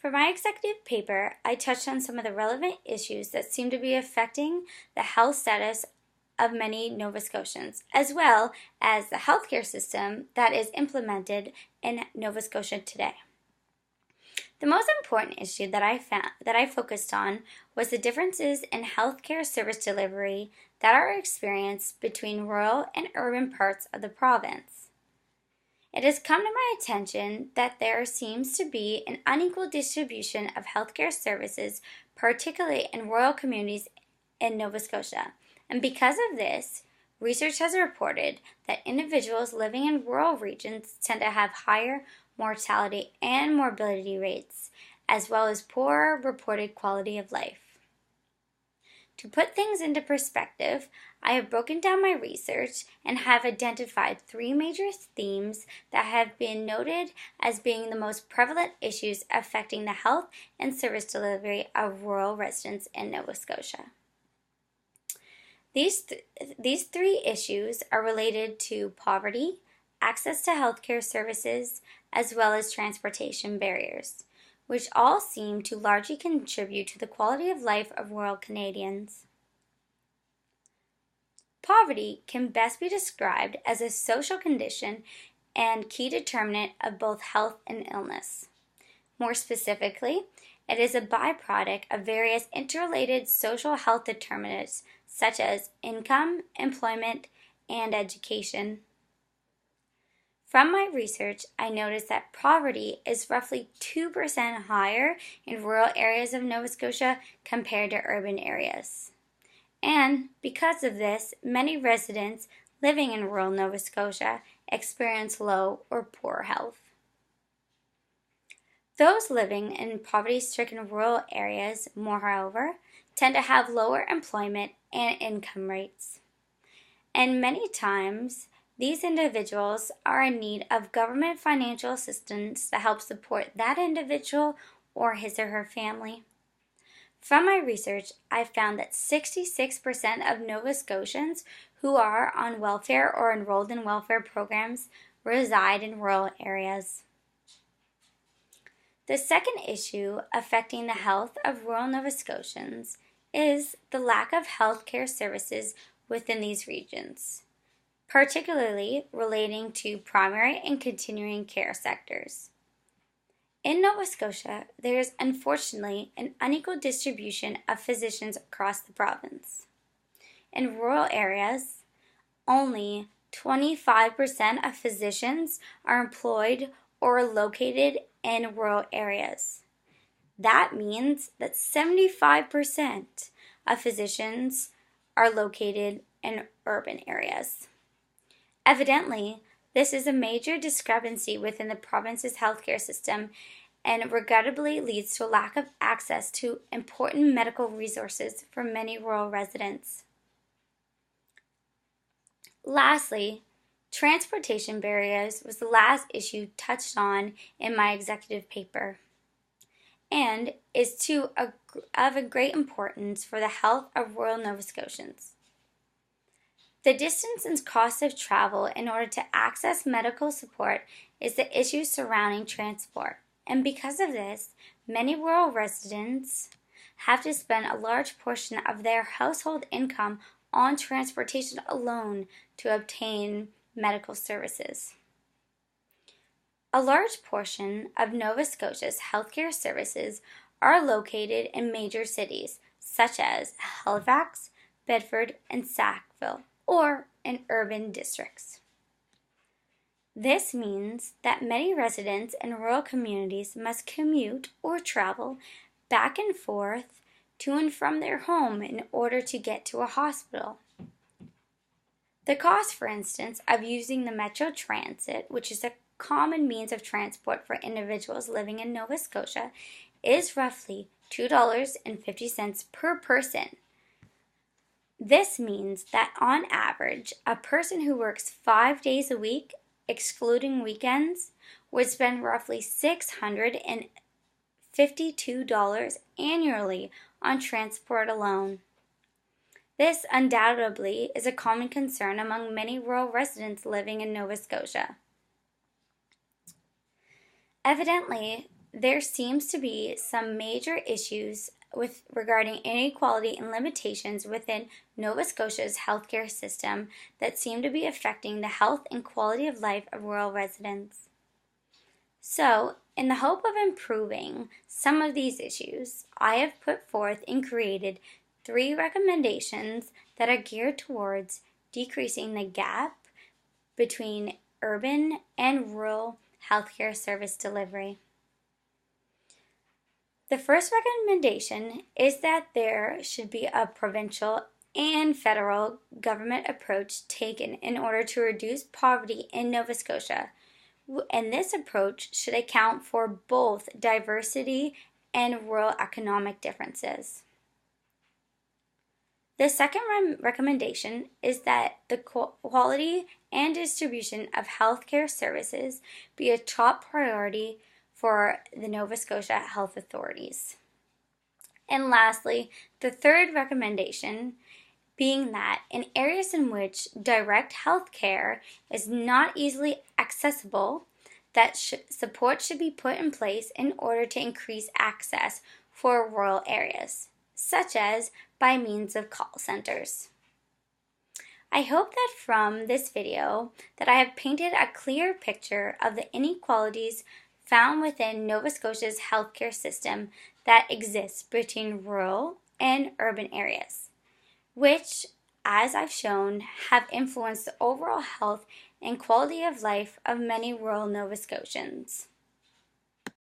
For my executive paper, I touched on some of the relevant issues that seem to be affecting the health status of many Nova Scotians, as well as the healthcare system that is implemented in Nova Scotia today. The most important issue that I focused on was the differences in healthcare service delivery that are experienced between rural and urban parts of the province. It has come to my attention that there seems to be an unequal distribution of healthcare services, particularly in rural communities in Nova Scotia. And because of this, research has reported that individuals living in rural regions tend to have higher mortality and morbidity rates, as well as poorer reported quality of life. To put things into perspective, I have broken down my research and have identified 3 major themes that have been noted as being the most prevalent issues affecting the health and service delivery of rural residents in Nova Scotia. These 3 issues are related to poverty, access to healthcare services, as well as transportation barriers, which all seem to largely contribute to the quality of life of rural Canadians. Poverty can best be described as a social condition and key determinant of both health and illness. More specifically, it is a byproduct of various interrelated social health determinants such as income, employment, and education. From my research, I noticed that poverty is roughly 2% higher in rural areas of Nova Scotia compared to urban areas. And because of this, many residents living in rural Nova Scotia experience low or poor health. Those living in poverty-stricken rural areas, moreover, tend to have lower employment and income rates. And many times, these individuals are in need of government financial assistance to help support that individual or his or her family. From my research, I found that 66% of Nova Scotians who are on welfare or enrolled in welfare programs reside in rural areas. The second issue affecting the health of rural Nova Scotians is the lack of healthcare services within these regions, particularly relating to primary and continuing care sectors. In Nova Scotia, there is unfortunately an unequal distribution of physicians across the province. In rural areas, only 25% of physicians are employed or located in rural areas. That means that 75% of physicians are located in urban areas. Evidently, this is a major discrepancy within the province's healthcare system and regrettably leads to a lack of access to important medical resources for many rural residents. Lastly, transportation barriers was the last issue touched on in my executive paper and is of a great importance for the health of rural Nova Scotians. The distance and cost of travel in order to access medical support is the issue surrounding transport, and because of this, many rural residents have to spend a large portion of their household income on transportation alone to obtain medical services. A large portion of Nova Scotia's healthcare services are located in major cities such as Halifax, Bedford, and Sackville, or in urban districts. This means that many residents in rural communities must commute or travel back and forth to and from their home in order to get to a hospital. The cost, for instance, of using the Metro Transit, which is a common means of transport for individuals living in Nova Scotia, is roughly $2.50 per person. This means that on average, a person who works 5 days a week, excluding weekends, would spend roughly $652 annually on transport alone. This undoubtedly is a common concern among many rural residents living in Nova Scotia. Evidently, there seems to be some major issues regarding inequality and limitations within Nova Scotia's healthcare system that seem to be affecting the health and quality of life of rural residents. So, in the hope of improving some of these issues, I have put forth and created 3 recommendations that are geared towards decreasing the gap between urban and rural healthcare service delivery. The first recommendation is that there should be a provincial and federal government approach taken in order to reduce poverty in Nova Scotia, and this approach should account for both diversity and rural economic differences. The second recommendation is that the quality and distribution of healthcare services be a top priority for the Nova Scotia health authorities. And lastly, the third recommendation being that in areas in which direct health care is not easily accessible, that support should be put in place in order to increase access for rural areas, such as by means of call centers. I hope that from this video that I have painted a clear picture of the inequalities found within Nova Scotia's healthcare system that exists between rural and urban areas, which, as I've shown, have influenced the overall health and quality of life of many rural Nova Scotians.